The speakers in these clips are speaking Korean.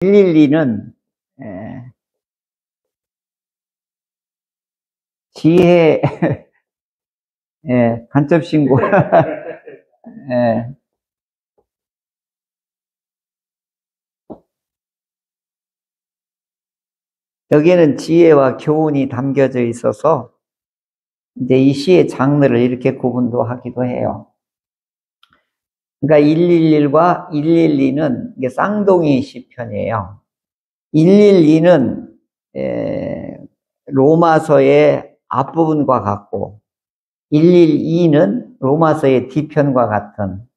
112는 지혜 간첩 신고. 여기에는 지혜와 교훈이 담겨져 있어서 이제 이 시의 장르를 이렇게 구분도 하기도 해요. 그러니까 111과 112는 이게 쌍둥이 시편이에요. 112는 로마서의 앞부분과 같고 112는 로마서의 뒤편과 같은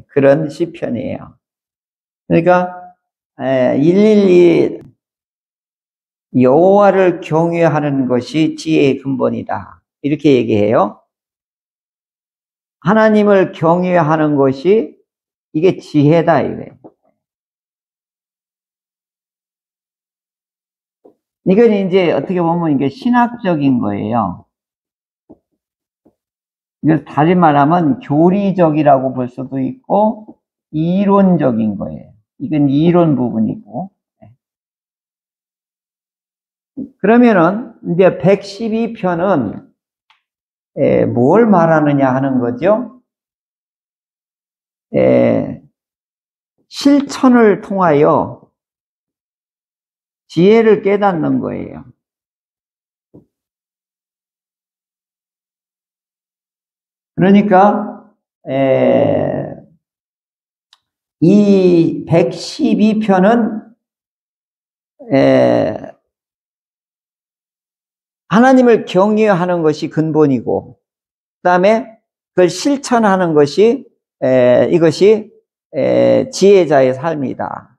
그런 시편이에요. 그러니까 112 여호와를 경외하는 것이 지혜의 근본이다, 이렇게 얘기해요. 하나님을 경외하는 것이 이게 지혜다 이거예요. 이건 이제 어떻게 보면 이게 신학적인 거예요. 이걸 다시 말하면 교리적이라고 볼 수도 있고 이론적인 거예요. 이건 이론 부분이고. 그러면은 이제 112편은 뭘 말하느냐 하는 거죠. 실천을 통하여 지혜를 깨닫는 거예요. 그러니까 이 112편은 하나님을 경외하는 것이 근본이고, 그 다음에 그걸 실천하는 것이 이것이 지혜자의 삶이다.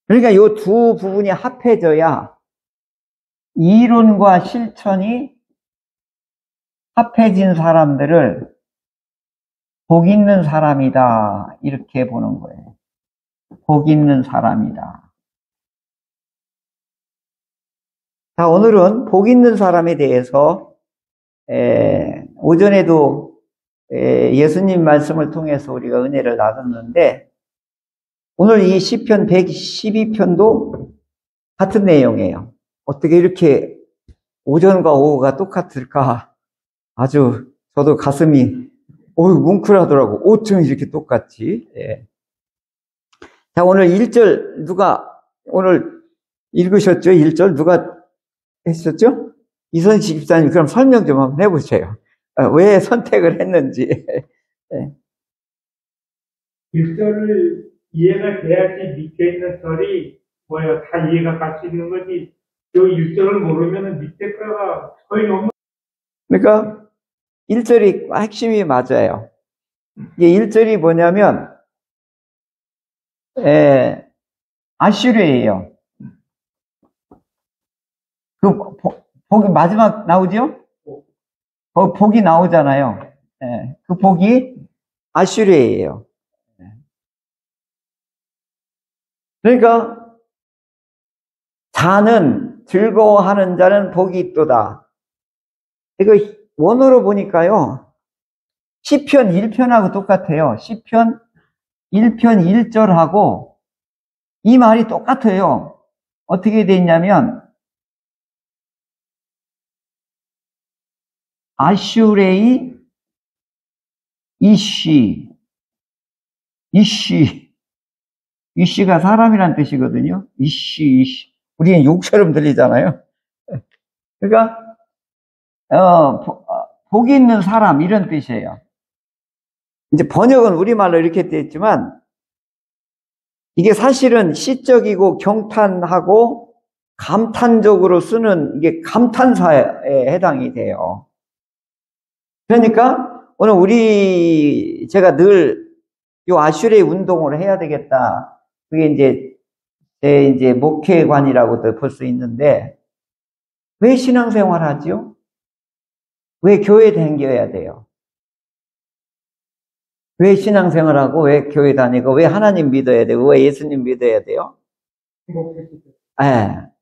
그러니까 이 두 부분이 합해져야 이론과 실천이 합해진 사람들을 복 있는 사람이다, 이렇게 보는 거예요. 복 있는 사람이다. 자, 오늘은 복 있는 사람에 대해서 오전에도 예수님 말씀을 통해서 우리가 은혜를 나눴는데, 오늘 이 시편 112편도 같은 내용이에요. 어떻게 이렇게 오전과 오후가 똑같을까? 아주 저도 가슴이 뭉클하더라고. 어쩜 이렇게 똑같지? 자, 오늘 1절 누가 오늘 읽으셨죠? 1절 누가 했었죠? 이선식 집사님, 그럼 설명 좀 한번 해보세요. 왜 선택을 했는지. 1절을 이해가 돼야지 밑에 있는 절이 뭐예요? 다 이해가 갈 수 있는 거지. 요 1절을 모르면 밑에 거가 소용없는. 그러니까 1절이 핵심이 맞아요. 이게 1절이 뭐냐면 아슈르예요. 그 복이 마지막 나오죠? 복이 나오잖아요. 그 복이 아슈르예요. 그러니까 자는, 즐거워하는 자는 복이 있도다. 이거 원어로 보니까요, 시편 1편하고 똑같아요. 시편 1편 1절하고 이 말이 똑같아요. 어떻게 돼 있냐면 아슈레이 이쉬가 사람이란 뜻이거든요. 이쉬. 우리는 욕처럼 들리잖아요. 그러니까 복이 있는 사람, 이런 뜻이에요. 이제 번역은 우리말로 이렇게 되어 있지만 이게 사실은 시적이고 경탄하고 감탄적으로 쓰는, 이게 감탄사에 해당이 돼요. 그러니까 오늘 제가 늘 요 아슈레이 운동을 해야 되겠다. 그게 이제 제 목회관이라고도 볼 수 있는데, 왜 신앙생활 하죠? 왜 교회 다녀야 돼요? 왜 신앙생활하고, 왜 교회 다니고, 왜 하나님 믿어야 되고, 왜 예수님 믿어야 돼요?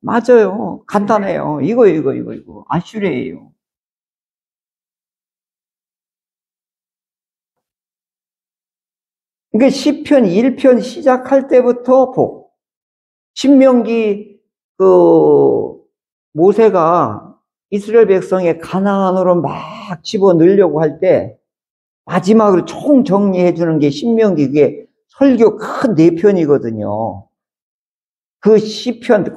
맞아요. 간단해요. 이거. 아슈레예요. 그러니까 시편 1편 시작할 때부터 복. 신명기 모세가 이스라엘 백성의 가나안으로 막 집어넣으려고 할 때 마지막으로 총 정리해 주는 게 신명기, 그게 설교 큰 4편이거든요. 그 시편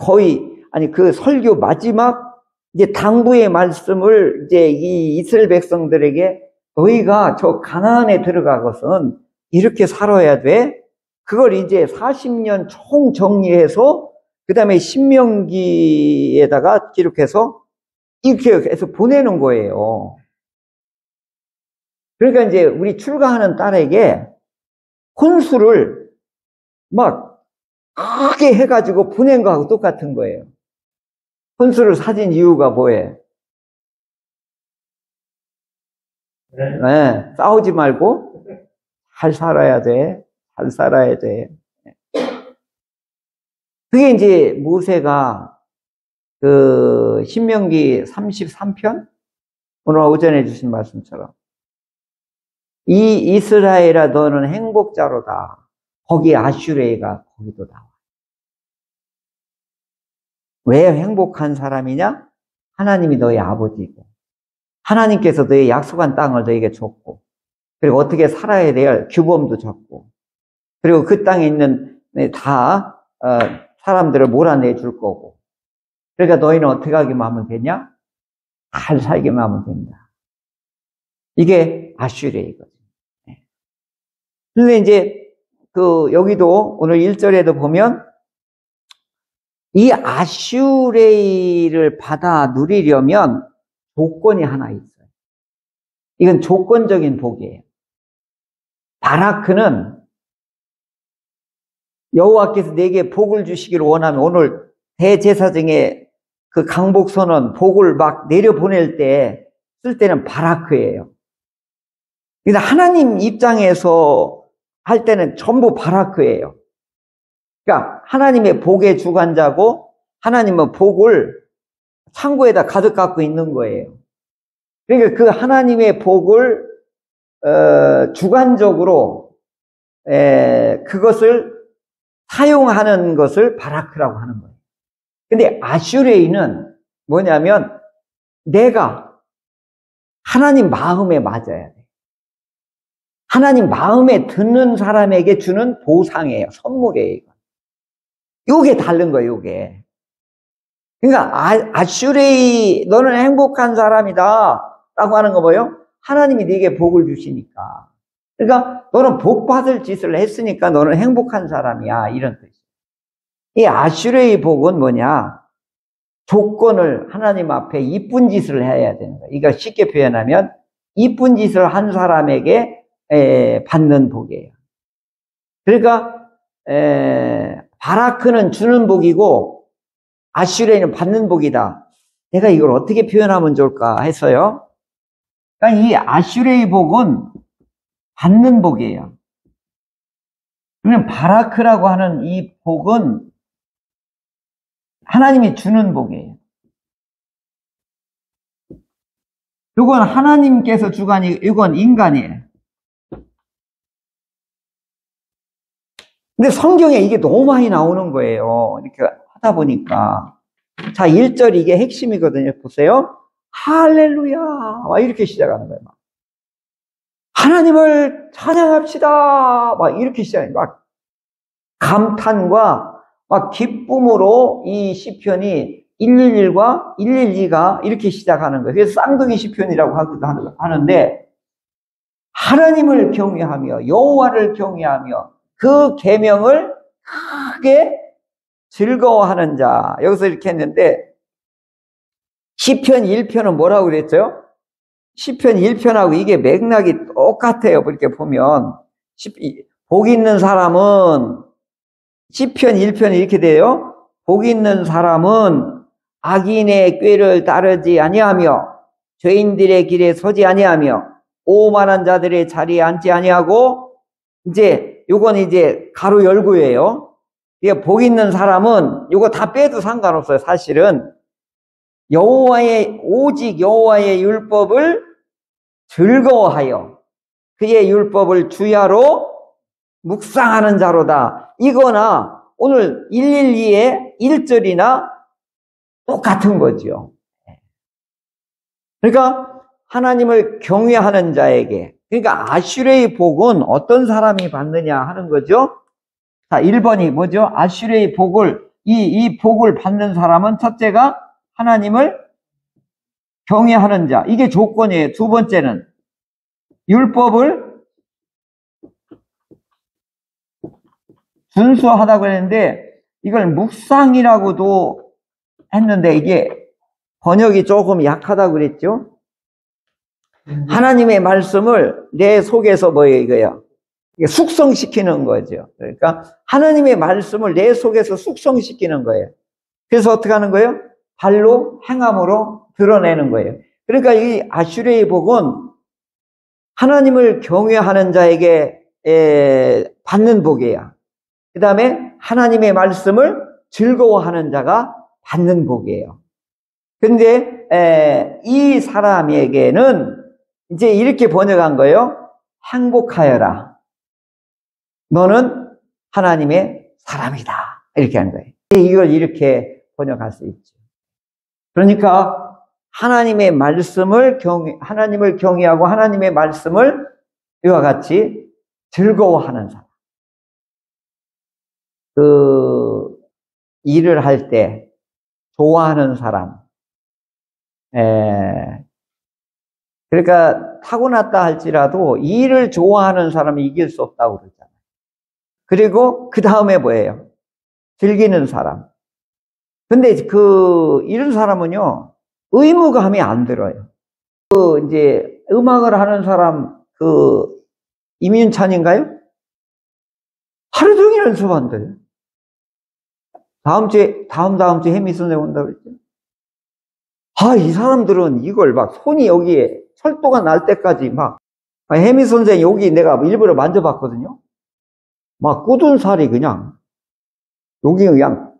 그 설교 마지막 이제 당부의 말씀을 이제 이 이스라엘 백성들에게 너희가 저 가나안에 들어가고선 이렇게 살아야 돼. 그걸 이제 40년 총 정리해서 그 다음에 신명기에다가 기록해서 이렇게 해서 보내는 거예요. 그러니까 이제 우리 출가하는 딸에게 혼수를 막 크게 해가지고 보낸 거하고 똑같은 거예요. 혼수를 사준 이유가 뭐예요? 네, 싸우지 말고 잘 살아야 돼. 잘 살아야 돼. 그게 이제 모세가 신명기 33편 오늘 오전에 주신 말씀처럼 이 이스라엘아 너는 행복자로다. 거기 아슈레이가 거기도 나와. 왜 행복한 사람이냐? 하나님이 너의 아버지고 하나님께서 너의 약속한 땅을 너에게 줬고 그리고 어떻게 살아야 될 규범도 줬고 그리고 그 땅에 있는 다 사람들을 몰아내 줄 거고 그러니까 너희는 어떻게 하기만 하면 되냐? 잘 살기만 하면 된다. 이게 아슈레이거든요. 근데 이제 여기도 오늘 1절에도 보면 이 아슈레이를 받아 누리려면 조건이 하나 있어요. 이건 조건적인 복이에요. 바라크는 여호와께서 내게 복을 주시기를 원하면 오늘 대제사장의 그 강복선언 복을 막 내려보낼 때 쓸 때는 바라크예요. 근데 하나님 입장에서 할 때는 전부 바라크예요. 그러니까 하나님의 복의 주관자고 하나님은 복을 창고에다 가득 갖고 있는 거예요. 그러니까 그 하나님의 복을 주관적으로 그것을 사용하는 것을 바라크라고 하는 거예요. 근데 아슈레이는 뭐냐면 내가 하나님 마음에 맞아야 돼. 하나님 마음에 드는 사람에게 주는 보상이에요. 선물이에요. 요게 다른 거예요, 요게. 그러니까 아슈레이 너는 행복한 사람이다 라고 하는 거 뭐예요? 하나님이 네게 복을 주시니까. 그러니까 너는 복 받을 짓을 했으니까 너는 행복한 사람이야 이런 뜻이에요. 이 아슈레이 복은 뭐냐? 조건을 하나님 앞에 이쁜 짓을 해야 되는 거예요. 이거 쉽게 표현하면 이쁜 짓을 한 사람에게 받는 복이에요. 그러니까 바라크는 주는 복이고 아슈레이는 받는 복이다. 내가 이걸 어떻게 표현하면 좋을까 했어요. 그러니까 이 아슈레이 복은 받는 복이에요. 그러면 바라크라고 하는 이 복은 하나님이 주는 복이에요. 이건 하나님께서 주관이, 이건 인간이에요. 근데 성경에 이게 너무 많이 나오는 거예요. 이렇게 하다 보니까. 자, 1절 이게 핵심이거든요. 보세요. 할렐루야. 막 이렇게 시작하는 거예요. 막. 하나님을 찬양합시다. 막 이렇게 시작해요. 막 감탄과 막 기쁨으로 이 시편이 111과 112가 이렇게 시작하는 거예요. 그래서 쌍둥이 시편이라고 하는데 하나님을 경외하며 여호와를 경외하며 그 계명을 크게 즐거워하는 자. 여기서 이렇게 했는데 시편 1편은 뭐라고 그랬죠? 시편 1편하고 이게 맥락이 똑같아요. 이렇게 보면 복 있는 사람은 시편 1편이 이렇게 돼요. 복 있는 사람은 악인의 꾀를 따르지 아니하며 죄인들의 길에 서지 아니하며 오만한 자들의 자리에 앉지 아니하고 이제 요건 이제 가로 열고예요. 이게 복 있는 사람은 요거 다 빼도 상관없어요. 사실은 오직 여호와의 율법을 즐거워하여 그의 율법을 주야로 묵상하는 자로다. 이거나 오늘 112의 1절이나 똑같은 거죠. 그러니까 하나님을 경외하는 자에게, 그러니까 아슈레의 복은 어떤 사람이 받느냐 하는 거죠. 자, 1번이 뭐죠? 아슈레의 복을, 이 복을 받는 사람은 첫째가 하나님을 경외하는 자. 이게 조건이에요. 두 번째는 율법을 준수하다고 했는데, 이걸 묵상이라고도 했는데, 이게 번역이 조금 약하다고 그랬죠? 하나님의 말씀을 내 속에서 뭐예요, 이거요? 숙성시키는 거죠. 그러니까 하나님의 말씀을 내 속에서 숙성시키는 거예요. 그래서 어떻게 하는 거예요? 발로, 행함으로 드러내는 거예요. 그러니까 이 아슈레의 복은 하나님을 경외하는 자에게 받는 복이에요. 그 다음에 하나님의 말씀을 즐거워하는 자가 받는 복이에요. 근데 이 사람에게는 이제 이렇게 번역한 거예요. 행복하여라. 너는 하나님의 사람이다. 이렇게 하는 거예요. 이걸 이렇게 번역할 수 있죠. 그러니까 하나님의 말씀을 하나님을 경외하고 하나님의 말씀을 이와 같이 즐거워하는 사람. 그 일을 할 때 좋아하는 사람. 그러니까 타고났다 할지라도 일을 좋아하는 사람이 이길 수 없다고 그러잖아요. 그리고 그 다음에 뭐예요? 즐기는 사람. 근데 이런 사람은요, 의무감이 안 들어요. 이제 음악을 하는 사람, 임윤찬인가요? 하루 종일 연습한대요. 다음 주에 해미 선생 온다고 그랬죠. 이 사람들은 이걸 막 손이 여기에 철도가 날 때까지 해미 선생 여기 내가 일부러 만져봤거든요. 막 굳은 살이 그냥, 여기 그냥,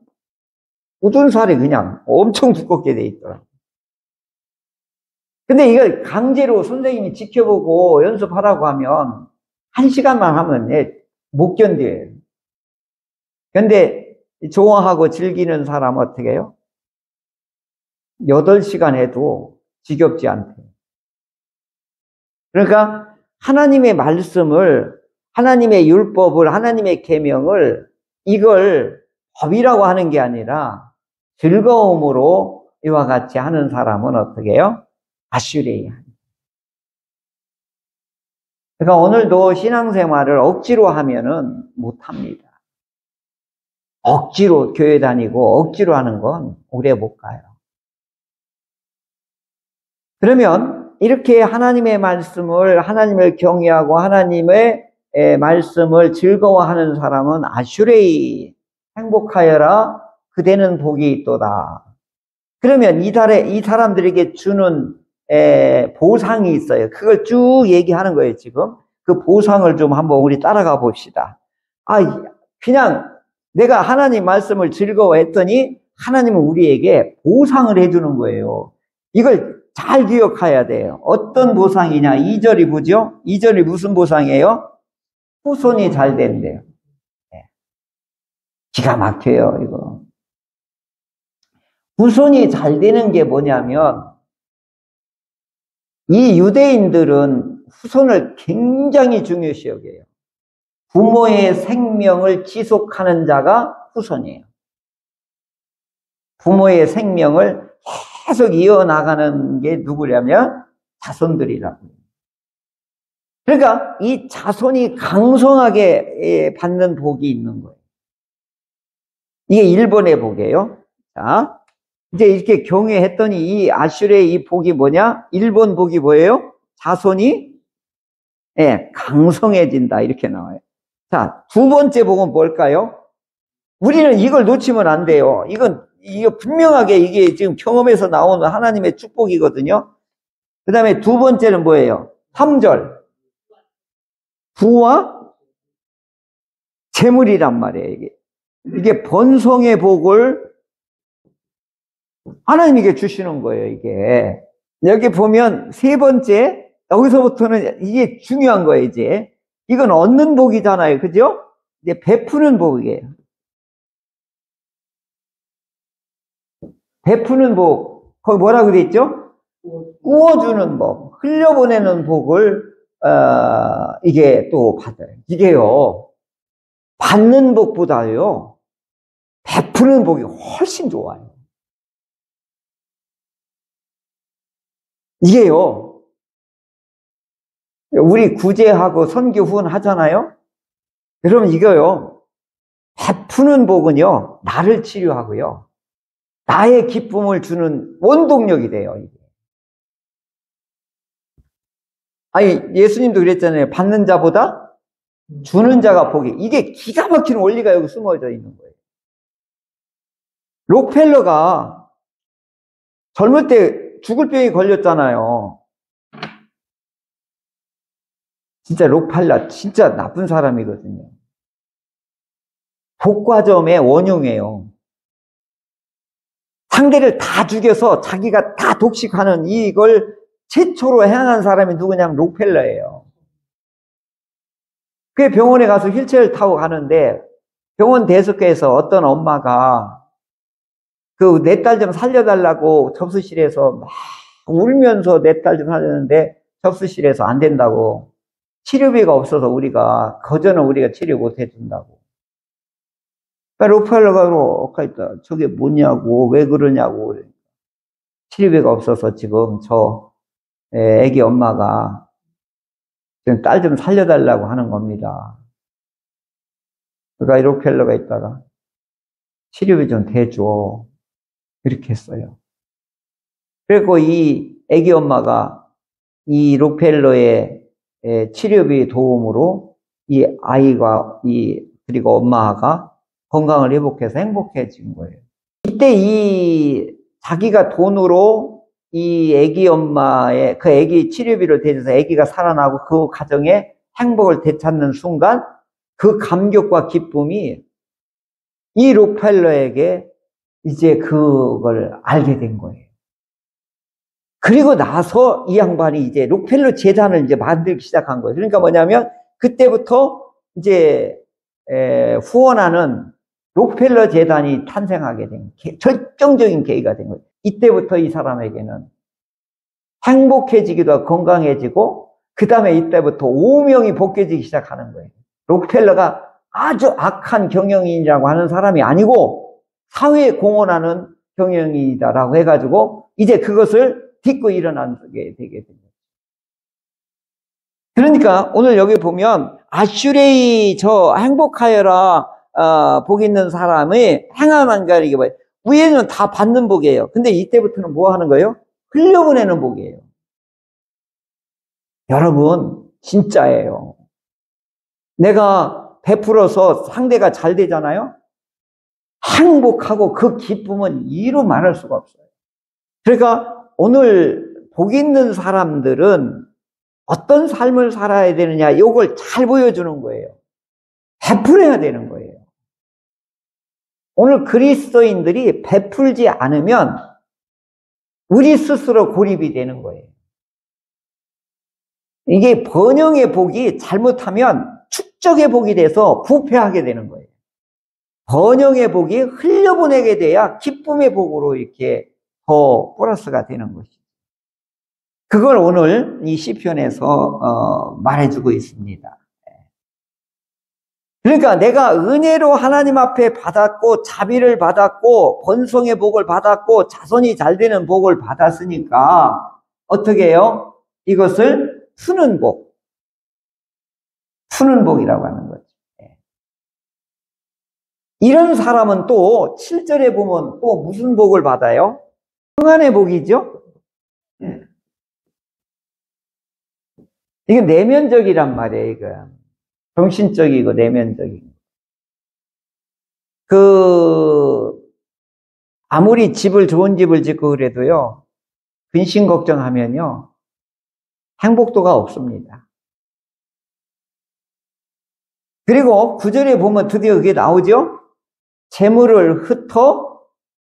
굳은 살이 그냥 엄청 두껍게 돼 있더라고요. 근데 이걸 강제로 선생님이 지켜보고 연습하라고 하면, 1시간만 하면 못 견뎌요. 근데 좋아하고 즐기는 사람 어떻게 해요? 8시간 해도 지겹지 않대요. 그러니까 하나님의 말씀을, 하나님의 율법을, 하나님의 계명을, 이걸 법이라고 하는 게 아니라 즐거움으로 이와 같이 하는 사람은 어떻게 해요? 아슈레이. 그러니까 오늘도 신앙생활을 억지로 하면은 못합니다. 억지로 교회 다니고 억지로 하는 건 오래 못 가요. 그러면 이렇게 하나님의 말씀을, 하나님을 경외하고 하나님의 말씀을 즐거워하는 사람은 아슈레이, 행복하여라, 그대는 복이 있도다. 그러면 이 사람들에게 주는 보상이 있어요. 그걸 쭉 얘기하는 거예요, 지금. 그 보상을 좀 한번 우리 따라가 봅시다. 그냥 내가 하나님 말씀을 즐거워했더니 하나님은 우리에게 보상을 해주는 거예요. 이걸 잘 기억해야 돼요. 어떤 보상이냐? 2절이 뭐죠? 2절이 무슨 보상이에요? 후손이 잘 된대요. 기가 막혀요, 이거. 후손이 잘 되는 게 뭐냐면, 이 유대인들은 후손을 굉장히 중요시 여겨요. 부모의 생명을 지속하는 자가 후손이에요. 부모의 생명을 계속 이어나가는 게 누구냐면 자손들이라고. 그러니까 이 자손이 강성하게 받는 복이 있는 거예요. 이게 1번의 복이에요. 자, 이제 이렇게 경외했더니 이 아슈레의 이 복이 뭐냐? 1번 복이 뭐예요? 자손이 강성해진다, 이렇게 나와요. 자, 두 번째 복은 뭘까요? 우리는 이걸 놓치면 안 돼요. 이거 분명하게 이게 지금 경험에서 나오는 하나님의 축복이거든요. 그 다음에 두 번째는 뭐예요? 3절. 부와 재물이란 말이에요, 이게 번성의 복을 하나님에게 주시는 거예요, 이게. 여기 보면 세 번째, 여기서부터는 이게 중요한 거예요, 이제. 이건 얻는 복이잖아요. 그죠? 이제 베푸는 복이에요. 베푸는 복. 거기 뭐라 그랬죠? 꾸어주는 복. 흘려보내는 복을, 이게 또 받아요. 이게요. 받는 복보다요. 베푸는 복이 훨씬 좋아요. 이게요. 우리 구제하고 선교 후원 하잖아요. 여러분 이거요. 베푸는 복은요. 나를 치료하고요. 나의 기쁨을 주는 원동력이 돼요. 이게. 아니 예수님도 그랬잖아요. 받는 자보다 주는 자가 복이. 이게 기가 막힌 원리가 여기 숨어져 있는 거예요. 록펠러가 젊을 때 죽을 병이 걸렸잖아요. 진짜 록펠러 진짜 나쁜 사람이거든요. 복과점의 원흉이에요. 상대를 다 죽여서 자기가 다 독식하는 이걸 최초로 행한 사람이 누구냐면 록펠러예요. 그 병원에 가서 휠체어를 타고 가는데 병원 대석에서 어떤 엄마가 그 내 딸 좀 살려달라고 접수실에서 막 울면서 내 딸 좀 살렸는데 접수실에서 안 된다고. 치료비가 없어서 우리가 거저는 우리가 치료 못 해준다고. 그러니까 록펠러가 있다. 저게 뭐냐고 왜 그러냐고. 치료비가 없어서 지금 저 애기 엄마가 지금 딸 좀 살려달라고 하는 겁니다. 그러니까 록펠러가 있다가 치료비 좀 대줘. 이렇게 했어요. 그리고 이 애기 엄마가 이 록펠러의 치료비 도움으로 이 아이가 그리고 엄마가 건강을 회복해서 행복해진 거예요. 이때 이 자기가 돈으로 이 애기 엄마의 그 애기 치료비를 대줘서 애기가 살아나고 그 가정에 행복을 되찾는 순간 그 감격과 기쁨이 이 록펠러에게 이제 그걸 알게 된 거예요. 그리고 나서 이 양반이 이제 록펠러 재단을 이제 만들기 시작한 거예요. 그러니까 뭐냐면 그때부터 이제 후원하는 록펠러 재단이 탄생하게 된 결정적인 계기가 된 거예요. 이때부터 이 사람에게는 행복해지기도 하고 건강해지고 그 다음에 이때부터 오명이 벗겨지기 시작하는 거예요. 록펠러가 아주 악한 경영인이라고 하는 사람이 아니고 사회에 공헌하는 경영인이다라고 해가지고 이제 그것을 딛고 일어나게 되게 됩니다. 그러니까 오늘 여기 보면 아슈레이 저 행복하여라 복 있는 사람의 행함한 가 이게 뭐예요? 위에는 다 받는 복이에요. 근데 이때부터는 뭐 하는 거예요? 흘려보내는 복이에요. 여러분 진짜예요. 내가 베풀어서 상대가 잘 되잖아요. 행복하고 그 기쁨은 이루 말할 수가 없어요. 그러니까 오늘 복 있는 사람들은 어떤 삶을 살아야 되느냐 이걸 잘 보여주는 거예요. 베풀어야 되는 거예요. 오늘 그리스도인들이 베풀지 않으면 우리 스스로 고립이 되는 거예요. 이게 번영의 복이 잘못하면 축적의 복이 돼서 부패하게 되는 거예요. 번영의 복이 흘려보내게 돼야 기쁨의 복으로 이렇게 더 플러스가 되는 것이죠. 그걸 오늘 이 시편에서 말해주고 있습니다. 그러니까 내가 은혜로 하나님 앞에 받았고 자비를 받았고 번성의 복을 받았고 자손이 잘 되는 복을 받았으니까 어떻게 해요? 이것을 푸는 복, 푸는 복이라고 하는 거죠. 이런 사람은 또 7절에 보면 또 무슨 복을 받아요? 평안의 복이죠? 이게 내면적이란 말이에요, 이거. 정신적이고 내면적이고. 아무리 좋은 집을 짓고 그래도요, 근심 걱정하면요, 행복도가 없습니다. 그리고 9절에 보면 드디어 그게 나오죠? 재물을 흩어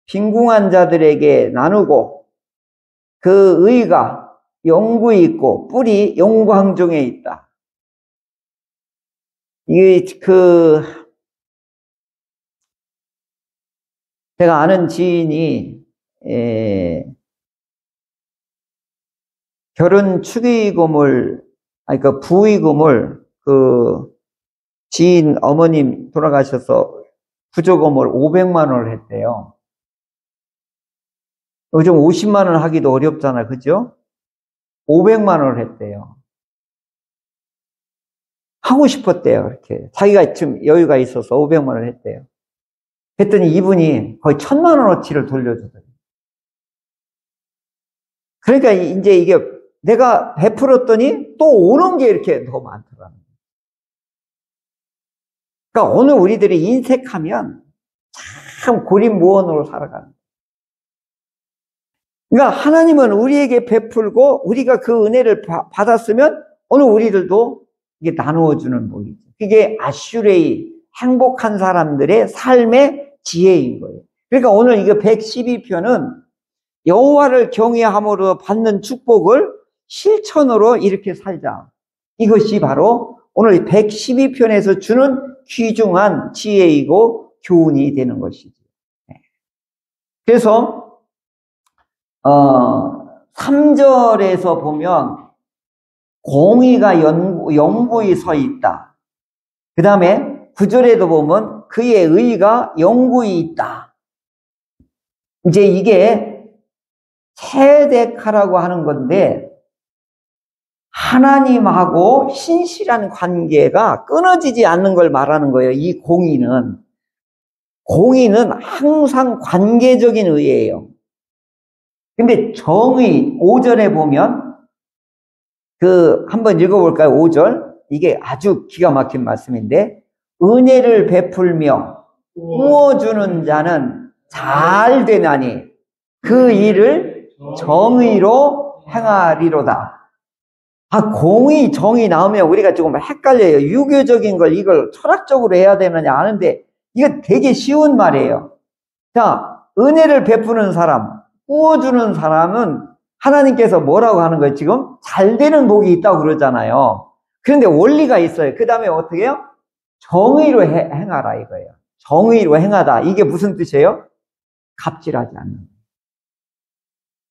빈궁한 자들에게 나누고 그 의가 영구히 있고 뿔이 영광 중에 있다. 이게 제가 아는 지인이 결혼 축의금을, 그러니까 부의금을 지인 어머님 돌아가셔서 부조금을 500만 원을 했대요. 요즘 50만 원 하기도 어렵잖아, 그죠? 500만 원을 했대요. 하고 싶었대요, 이렇게. 자기가 좀 여유가 있어서 500만 원을 했대요. 했더니 이분이 거의 1000만 원어치를 돌려주더래요. 그러니까 이제 이게 내가 베풀었더니 또 오는 게 이렇게 더 많더라고요. 그러니까 오늘 우리들이 인색하면 참 고립무원으로 살아가는 거예요. 그러니까 하나님은 우리에게 베풀고 우리가 그 은혜를 받았으면 오늘 우리들도 이게 나누어주는 복이죠. 그게 아슈레이 행복한 사람들의 삶의 지혜인 거예요. 그러니까 오늘 이거 112편은 여호와를 경외함으로 받는 축복을 실천으로 이렇게 살자. 이것이 바로 오늘 112편에서 주는 귀중한 지혜이고 교훈이 되는 것이죠. 그래서 3절에서 보면 공의가 영구히 서 있다. 그 다음에 9절에도 보면 그의 의가 영구히 있다. 이제 이게 체데카라고 하는 건데 하나님하고 신실한 관계가 끊어지지 않는 걸 말하는 거예요. 이 공의는 항상 관계적인 의예요. 근데 정의 5절에 보면 한번 읽어볼까요? 5절. 이게 아주 기가 막힌 말씀인데 은혜를 베풀며 부어주는 자는 잘 되나니 그 일을 정의로 행하리로다. 공의, 정의 나오면 우리가 조금 헷갈려요. 유교적인 걸 이걸 철학적으로 해야 되느냐 아는데 이거 되게 쉬운 말이에요. 자, 은혜를 베푸는 사람, 부어주는 사람은 하나님께서 뭐라고 하는 거예요? 지금 잘 되는 복이 있다고 그러잖아요. 그런데 원리가 있어요. 그 다음에 어떻게 해요? 정의로 행하라 이거예요. 정의로 행하다. 이게 무슨 뜻이에요? 갑질하지 않는 거예요.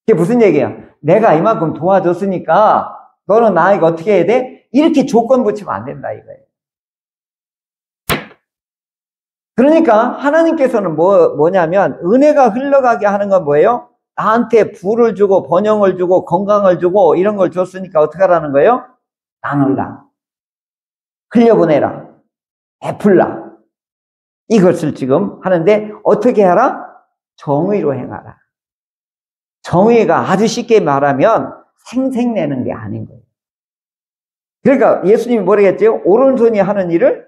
이게 무슨 얘기야? 내가 이만큼 도와줬으니까 너는 나에게 어떻게 해야 돼? 이렇게 조건 붙이면 안 된다 이거예요. 그러니까 하나님께서는 뭐냐면 은혜가 흘러가게 하는 건 뭐예요? 나한테 부를 주고 번영을 주고 건강을 주고 이런 걸 줬으니까 어떻게 하라는 거예요? 나눌라. 흘려보내라. 베풀라. 이것을 지금 하는데 어떻게 하라? 정의로 행하라. 정의가 아주 쉽게 말하면 생색내는 게 아닌 거예요. 그러니까 예수님이 뭐라고 했죠? 오른손이 하는 일을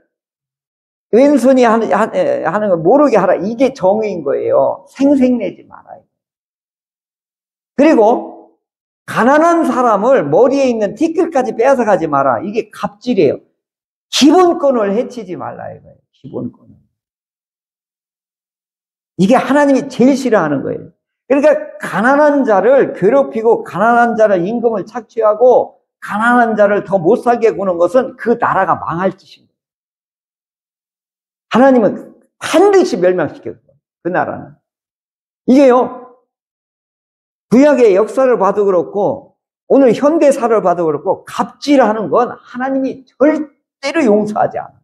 왼손이 하는 걸 모르게 하라. 이게 정의인 거예요. 생색내지 말아요. 그리고 가난한 사람을 머리에 있는 티끌까지 빼앗아가지 마라. 이게 갑질이에요. 기본권을 해치지 말라 이거예요. 기본권을. 이게 하나님이 제일 싫어하는 거예요. 그러니까 가난한 자를 괴롭히고 가난한 자를 임금을 착취하고 가난한 자를 더 못 살게 구는 것은 그 나라가 망할 짓인 거예요. 하나님은 반드시 멸망시켜요. 그 나라는. 이게요. 구약의 역사를 봐도 그렇고 오늘 현대사를 봐도 그렇고 갑질하는 건 하나님이 절대로 용서하지 않아요.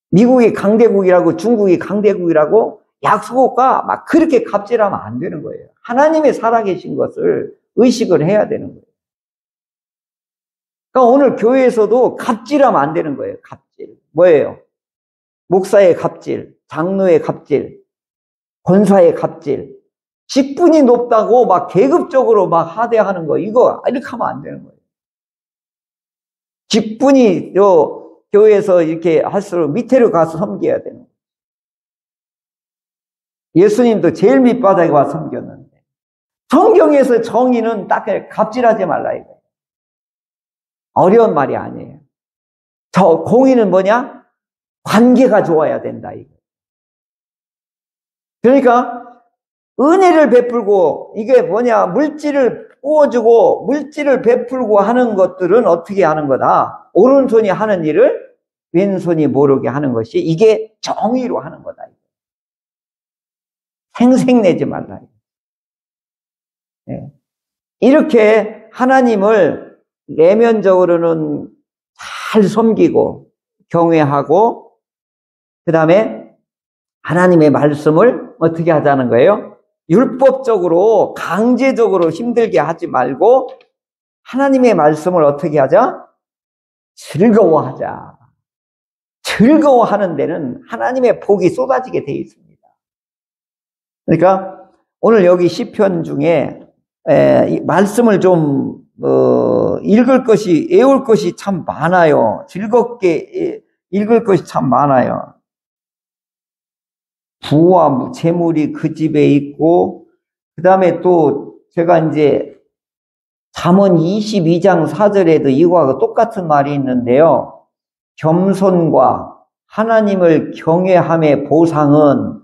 미국이 강대국이라고 중국이 강대국이라고 약소국가 막 그렇게 갑질하면 안 되는 거예요. 하나님이 살아계신 것을 의식을 해야 되는 거예요. 그러니까 오늘 교회에서도 갑질하면 안 되는 거예요. 갑질. 뭐예요? 목사의 갑질, 장로의 갑질, 권사의 갑질. 직분이 높다고 막 계급적으로 막 하대하는 거, 이거 이렇게 하면 안 되는 거예요. 직분이 교회에서 이렇게 할수록 밑으로 가서 섬겨야 되는 거예요. 예수님도 제일 밑바닥에 와서 섬겼는데 성경에서 정의는 딱 갑질하지 말라 이거예요. 어려운 말이 아니에요. 저 공의는 뭐냐? 관계가 좋아야 된다 이거예요. 그러니까 은혜를 베풀고 이게 뭐냐? 물질을 부어주고 물질을 베풀고 하는 것들은 어떻게 하는 거다? 오른손이 하는 일을 왼손이 모르게 하는 것이 이게 정의로 하는 거다. 생색내지 말라. 네. 이렇게 하나님을 내면적으로는 잘 섬기고 경외하고 그 다음에 하나님의 말씀을 어떻게 하자는 거예요? 율법적으로 강제적으로 힘들게 하지 말고 하나님의 말씀을 어떻게 하자? 즐거워하자. 즐거워하는 데는 하나님의 복이 쏟아지게 되어 있습니다. 그러니까 오늘 여기 시편 중에 말씀을 좀 읽을 것이 외울 것이 참 많아요. 즐겁게 읽을 것이 참 많아요. 부와 재물이 그 집에 있고 그 다음에 또 제가 이제 잠언 22장 4절에도 이거하고 똑같은 말이 있는데요. 겸손과 하나님을 경외함의 보상은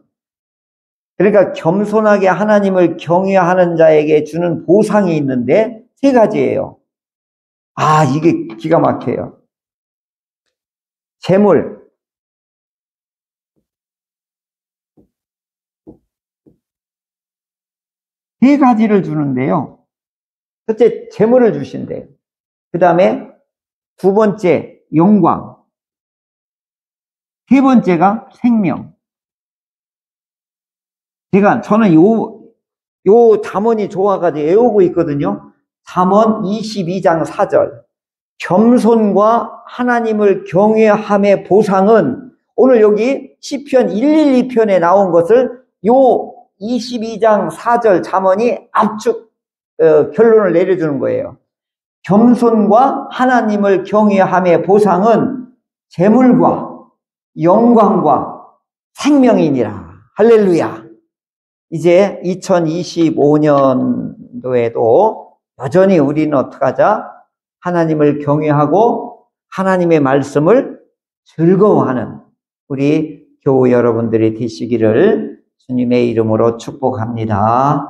그러니까 겸손하게 하나님을 경외하는 자에게 주는 보상이 있는데 세 가지예요. 아, 이게 기가 막혀요. 재물. 세 가지를 주는데요. 첫째, 재물을 주신대요. 그 다음에 두 번째, 영광. 세 번째가 생명. 저는 요 잠언이 좋아가지고 외우고 있거든요. 잠언 22장 4절. 겸손과 하나님을 경외함의 보상은 오늘 여기 시편 112편에 나온 것을 요 22장 4절 잠언이 압축 결론을 내려주는 거예요. 겸손과 하나님을 경외함의 보상은 재물과 영광과 생명이니라. 할렐루야. 이제 2025년도에도 여전히 우리는 어떻게 하자? 하나님을 경외하고 하나님의 말씀을 즐거워하는 우리 교우 여러분들이 되시기를 주님의 이름으로 축복합니다.